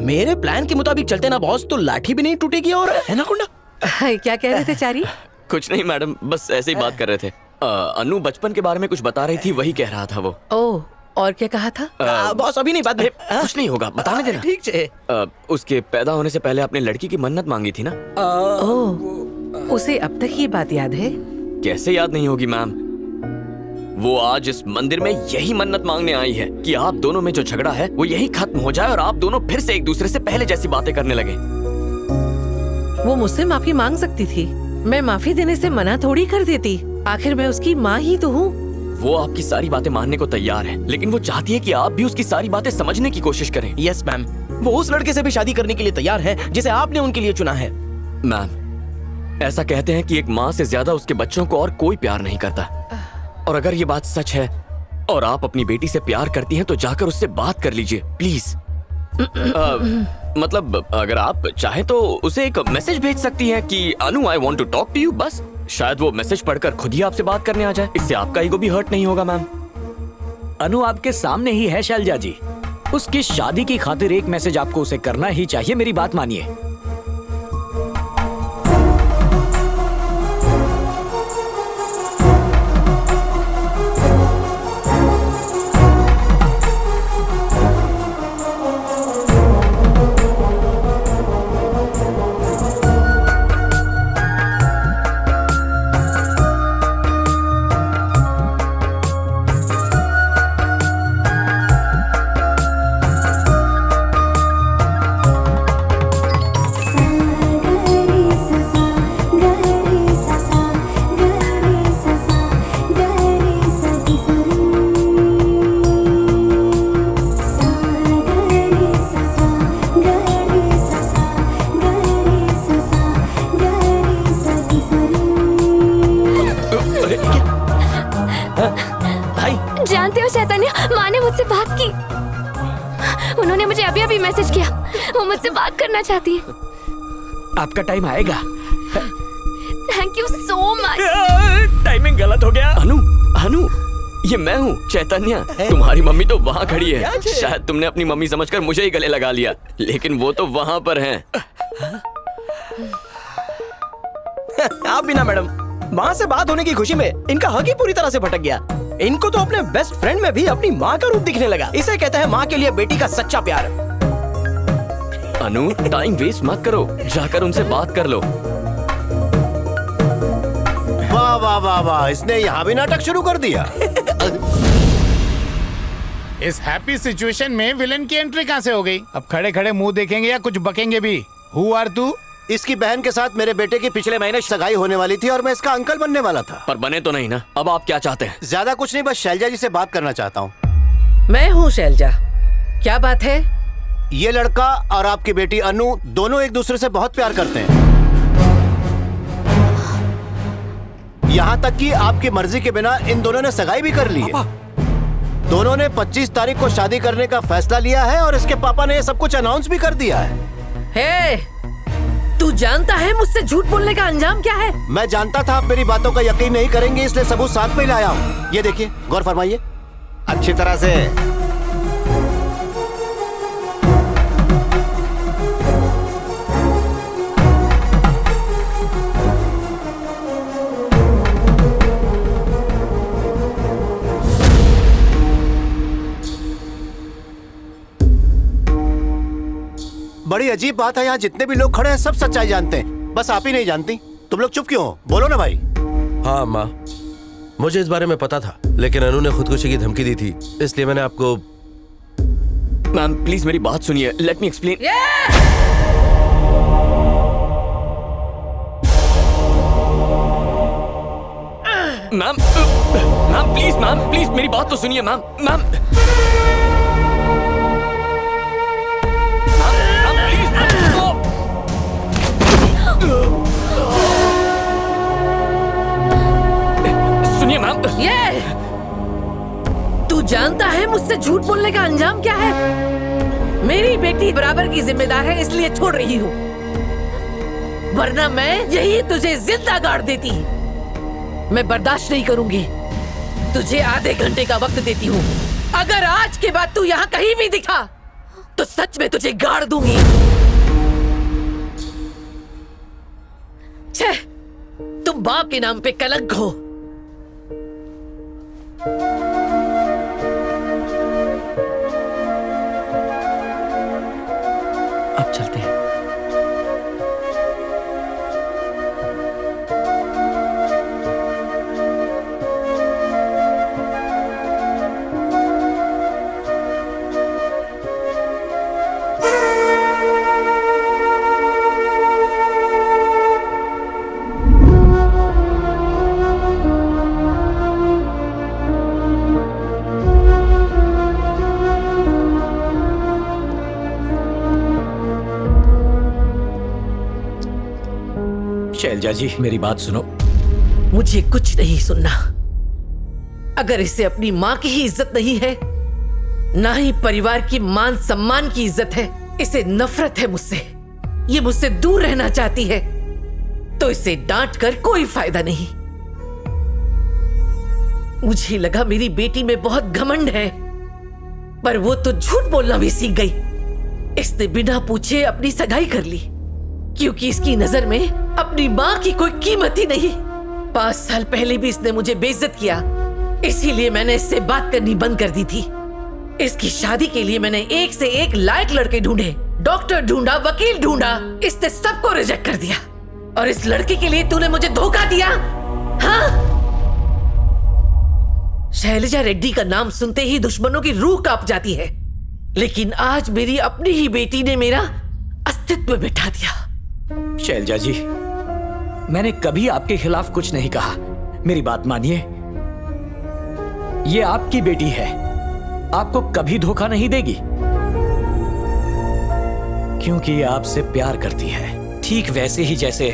मेरे प्लान के मुताबिक चलते ना बॉस तो लाठी भी नहीं टूटेगी और है ना कुंडा? क्या कह रहे थे चारी? कुछ नहीं मैडम, बस ऐसे ही बात कर रहे थे। अनु बचपन के बारे में कुछ बता रही थी, वही कह रहा था वो। ओह, और क्या कहा था? बॉस अभी नहीं बात। कुछ नहीं होगा, बताने देना। ठीक है। उसके पैदा होने से पहले आपने लड़की की मन्नत मांगी थी ना? ओह, उसे अब तक ये बात याद है? कैसे याद नहीं होगी मैम, वो आज इस मंदिर में यही मन्नत मांगने आई है कि आप दोनों में जो झगड़ा है वो यही खत्म हो जाए और आप दोनों फिर से एक दूसरे से पहले जैसी बातें करने लगे। वो मुझसे माफी मांग सकती थी, मैं माफी देने से मना थोड़ी कर देती। आखिर मैं उसकी माँ ही तो हूँ। वो आपकी सारी बातें मानने को तैयार है, लेकिन वो चाहती है कि आप भी उसकी सारी बातें समझने की कोशिश करें। यस मैम, वो उस लड़के से भी शादी करने के लिए तैयार है जिसे आपने उनके लिए चुना है। मैम, ऐसा कहते हैं कि एक माँ से ज्यादा उसके बच्चों को और कोई प्यार नहीं करता, और अगर ये बात सच है और आप अपनी बेटी से प्यार करती हैं तो जाकर उससे बात कर लीजिए प्लीज। मतलब अगर आप चाहें तो उसे एक मैसेज भेज सकती हैं कि Anu I want to talk to you, बस शायद वो मैसेज पढ़कर खुद ही आपसे बात करने आ जाए। इससे आपका ईगो भी हर्ट नहीं होगा मैम। अनु आपके सामने ही है शैलजा जी, उसकी शादी की खातिर एक मैसेज आपको उसे करना ही चाहिए, मेरी बात मानिए। जानते हो शैतानिया, माँ ने मुझसे बात की। उन्होंने मुझे अभी अभी मैसेज किया, वो मुझसे बात करना चाहती है। आपका टाइम आएगा। Thank you so much. Timing गलत हो गया। अनु, अनु, ये मैं हूँ चैतन्य। तुम्हारी मम्मी तो वहाँ खड़ी है। शायद तुमने अपनी मम्मी समझकर मुझे ही गले लगा लिया, लेकिन वो तो वहाँ पर हैं। आप भी ना मैडम, माँ से बात होने की खुशी में इनका हक ही पूरी तरह से भटक गया। इनको तो अपने बेस्ट फ्रेंड में भी अपनी माँ का रूप दिखने लगा। इसे कहते हैं माँ के लिए बेटी का सच्चा प्यार। अनु, टाइम वेस्ट मत करो, जाकर उनसे बात कर लो। वाह वाह वाह वाह, इसने यहाँ भी नाटक शुरू कर दिया। इस हैप्पी सिचुएशन में विलन की एंट्री कहाँ से हो गई? अब खड़े खड़े मुंह देखेंगे या कुछ बकेंगे भी? हु आर तू? इसकी बहन के साथ मेरे बेटे की पिछले महीने सगाई होने वाली थी और मैं इसका अंकल बनने वाला था। पर बने तो नहीं ना। अब आप क्या चाहते हैं? ज्यादा कुछ नहीं, बस शैलजा जी से बात करना चाहता हूँ। मैं हूँ शैलजा, क्या बात है? ये लड़का और आपकी बेटी अनु दोनों एक दूसरे से बहुत प्यार करते हैं, यहाँ तक कि आपकी मर्जी के बिना इन दोनों ने सगाई भी कर ली है। दोनों ने 25 तारीख को शादी करने का फैसला लिया है और इसके पापा ने ये सब कुछ अनाउंस भी कर दिया है। हे, तू जानता है मुझसे झूठ बोलने का अंजाम क्या है? मैं जानता था आप मेरी बातों का यकीन नहीं करेंगे, इसलिए सबूत साथ में लाया हूँ। ये देखिए, गौर फरमाइए अच्छी तरह से। बड़ी अजीब बात है, यहाँ जितने भी लोग खड़े हैं सब सच्चाई जानते हैं, बस आप ही नहीं जानती। तुम लोग चुप क्यों हो? बोलो ना भाई। हाँ माँ, मुझे इस बारे में पता था, लेकिन अनु ने खुदकुशी की धमकी दी थी, इसलिए मैंने आपको। मैम प्लीज मेरी बात सुनिए, let me explain. Ma'am, ma'am please मेरी बात तो सुनिए मैम। मैम सुनिए मैम। ये तू जानता है मुझसे झूठ बोलने का अंजाम क्या है? मेरी बेटी बराबर की जिम्मेदार है, इसलिए छोड़ रही हूँ, वरना मैं यही तुझे जिंदा गाड़ देती। मैं बर्दाश्त नहीं करूंगी। तुझे आधे घंटे का वक्त देती हूँ, अगर आज के बाद तू यहाँ कहीं भी दिखा तो सच में तुझे गाड़ दूंगी। छे, तुम बाप के नाम पे कलंक हो। अब चलते हैं। शैलजा जी, मेरी बात सुनो। मुझे कुछ नहीं सुनना। अगर इसे अपनी माँ की ही इज्जत नहीं है, ना ही परिवार की मान सम्मान की इज्जत है, इसे नफरत है मुझसे, ये मुझसे दूर रहना चाहती है, तो इसे डांट कर कोई फायदा नहीं। मुझे लगा मेरी बेटी में बहुत घमंड है, पर वो तो झूठ बोलना भी सीख गई। इसने बिना पूछे अपनी सगाई कर ली, क्योंकि इसकी नजर में अपनी माँ की कोई कीमत ही नहीं। 5 साल पहले भी इसने मुझे बेइज्जत किया, इसीलिए मैंने इससे बात करनी बंद कर दी थी। इसकी शादी के लिए मैंने एक से एक लायक लड़के ढूंढे, डॉक्टर ढूंढा, वकील ढूंढा, इसने सबको रिजेक्ट कर दिया। और इस लड़के के लिए तूने मुझे धोखा दिया, हाँ? शैलजा रेड्डी का नाम सुनते ही दुश्मनों की रूह कांप जाती है, लेकिन आज मेरी अपनी ही बेटी ने मेरा अस्तित्व बिठा दिया। शैलजा जी, मैंने कभी आपके खिलाफ कुछ नहीं कहा। मेरी बात मानिए, ये आपकी बेटी है, आपको कभी धोखा नहीं देगी, क्योंकि ये आपसे प्यार करती है, ठीक वैसे ही जैसे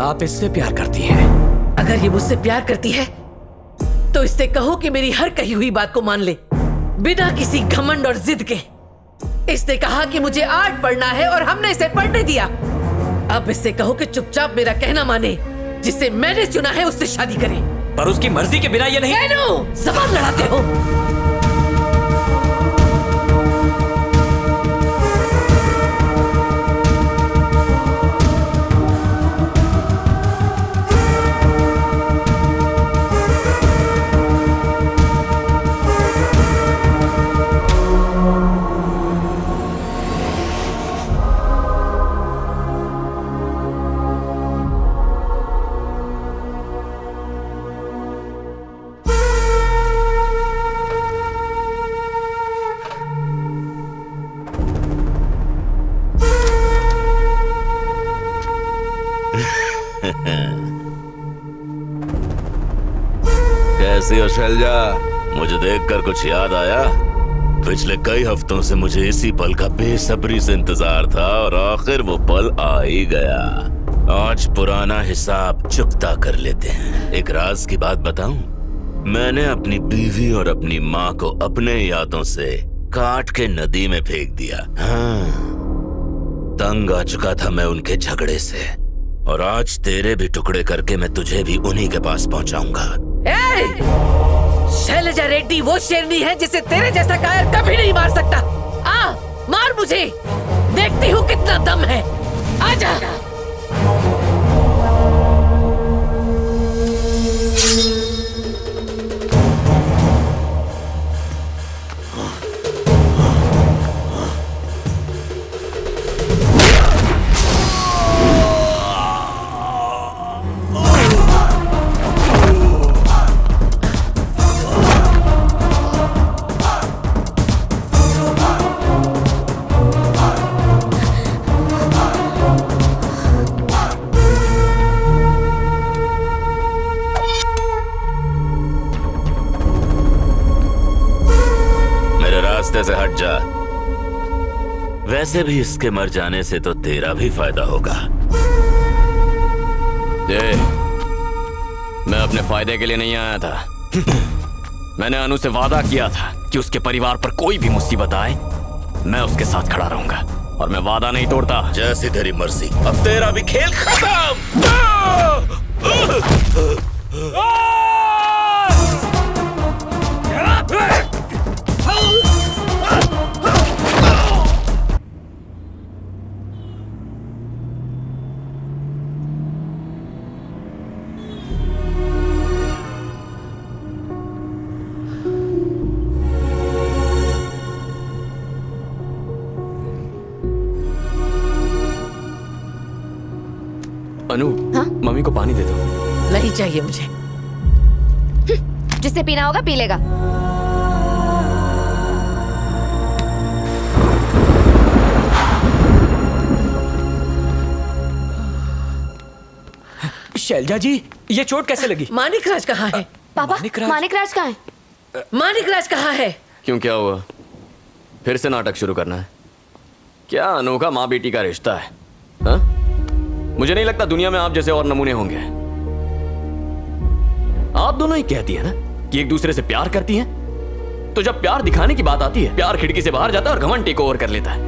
आप इससे प्यार करती हैं। अगर ये मुझसे प्यार करती है तो इससे कहो कि मेरी हर कही हुई बात को मान ले, बिना किसी घमंड और जिद के। इसने कहा कि मुझे आर्ट पढ़ना है और हमने इसे पढ़ने दिया। अब इससे कहो कि चुपचाप मेरा कहना माने, जिससे मैंने चुना है उससे शादी करे। पर उसकी मर्जी के बिना ये नहीं। जबान लड़ाते हो। कैसी हो शैलजा? मुझे देखकर कुछ याद आया? पिछले कई हफ्तों से मुझे इसी पल का बेसब्री से इंतजार था और आखिर वो पल आ ही गया। आज पुराना हिसाब चुकता कर लेते हैं। एक राज की बात बताऊं? मैंने अपनी बीवी और अपनी माँ को अपने यादों से काट के नदी में फेंक दिया। हाँ, तंग आ चुका था मैं उनके झगड़े से, और आज तेरे भी टुकड़े करके मैं तुझे भी उन्हीं के पास पहुंचाऊंगा। शैलजा रेड्डी वो शेरनी है जिसे तेरे जैसा कायर कभी नहीं मार सकता। आ, मार मुझे, देखती हूँ कितना दम है। आजा। से हट जा। वैसे भी इसके मर जाने से तो तेरा भी फायदा होगा। मैं अपने फायदे के लिए नहीं आया था। मैंने अनु से वादा किया था कि उसके परिवार पर कोई भी मुसीबत आए मैं उसके साथ खड़ा रहूंगा, और मैं वादा नहीं तोड़ता। जैसी तेरी मर्जी, अब तेरा भी खेल खत्म। अनु, हाँ? मम्मी को पानी दे दो। नहीं चाहिए मुझे। जिससे पीना होगा पी लेगा। शैलजा जी, ये चोट कैसे लगी? मानिकराज कहाँ है? पापा मानिकराज? मानिकराज कहाँ है? मानिकराज कहाँ है? क्यों, क्या हुआ? फिर से नाटक शुरू करना है क्या? अनोखा माँ बेटी का रिश्ता है हा? मुझे नहीं लगता दुनिया में आप जैसे और नमूने होंगे। आप दोनों ही कहती है ना कि एक दूसरे से प्यार करती हैं, तो जब प्यार दिखाने की बात आती है, प्यार खिड़की से बाहर जाता है और घमंड टेक ओवर कर लेता है।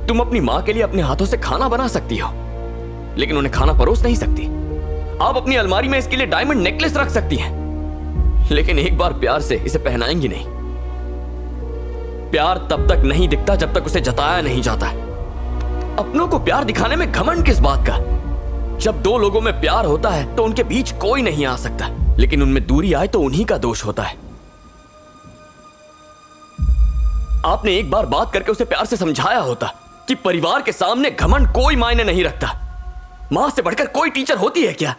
तुम अपनी माँ के लिए अपने हाथों से खाना बना सकती हो, लेकिन उन्हें खाना परोस नहीं सकती। आप अपनी अलमारी में इसके लिए डायमंड नेकलेस रख सकती हैं, लेकिन एक बार प्यार से इसे पहनाएंगी नहीं। प्यार तब तक नहीं दिखता जब तक उसे जताया नहीं जाता। अपनों को प्यार दिखाने में घमंड किस बात का? जब दो लोगों में प्यार होता है तो उनके बीच कोई नहीं आ सकता, लेकिन उनमें दूरी आए तो उन्हीं का दोष होता है। आपने एक बार बात करके उसे प्यार से समझाया होता कि परिवार के सामने घमंड कोई मायने नहीं रखता। मां से बढ़कर कोई टीचर होती है क्या?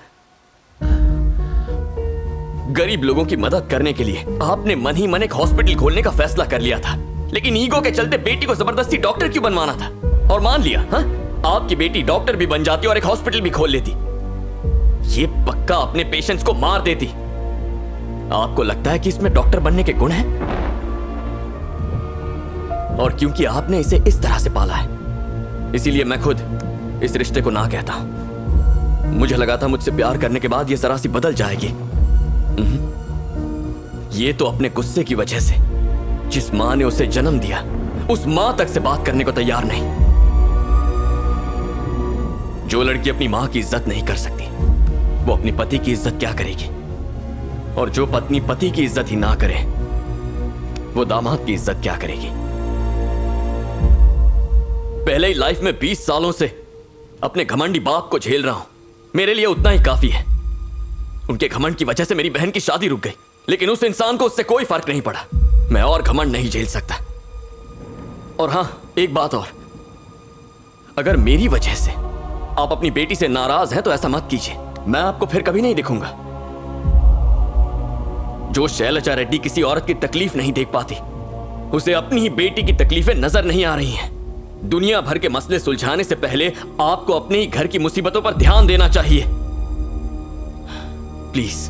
गरीब लोगों की मदद करने के लिए आपने मन ही मन एक हॉस्पिटल खोलने का फैसला कर लिया था, लेकिन ईगो के चलते बेटी को जबरदस्ती डॉक्टर क्यों बनवाना था? और मान लिया हाँ, आपकी बेटी डॉक्टर भी बन जाती और एक हॉस्पिटल भी खोल लेती। ये पक्का अपने पेशेंट्स को मार देती। आपको लगता है कि इसमें डॉक्टर बनने के गुण हैं? और क्योंकि आपने इसे इस तरह से पाला है, इसीलिए मैं खुद इस रिश्ते को ना कहता हूं। मुझे लगा था मुझसे प्यार करने के बाद ये जरा सी बदल जाएगी। ये तो अपने गुस्से की वजह से, जिस मां ने उसे जन्म दिया, उस मां तक से बात करने को तैयार नहीं। जो लड़की अपनी मां की इज्जत नहीं कर सकती, वो अपने पति की इज्जत क्या करेगी? और जो पत्नी पति की इज्जत ही ना करे, वो दामाद की इज्जत क्या करेगी? पहले ही लाइफ में 20 सालों से अपने घमंडी बाप को झेल रहा हूं। मेरे लिए उतना ही काफी है। उनके घमंड की वजह से मेरी बहन की शादी रुक गई, लेकिन उस इंसान को उससे कोई फर्क नहीं पड़ा। मैं और घमंड नहीं झेल सकता। और हां, एक बात और, अगर मेरी वजह से आप अपनी बेटी से नाराज हैं तो ऐसा मत कीजिए। मैं आपको फिर कभी नहीं दिखूंगा। जो शैलजा रेड्डी किसी औरत की तकलीफ नहीं देख पाती, उसे अपनी ही बेटी की तकलीफें नजर नहीं आ रही हैं। दुनिया भर के मसले सुलझाने से पहले आपको अपने ही घर की मुसीबतों पर ध्यान देना चाहिए। प्लीज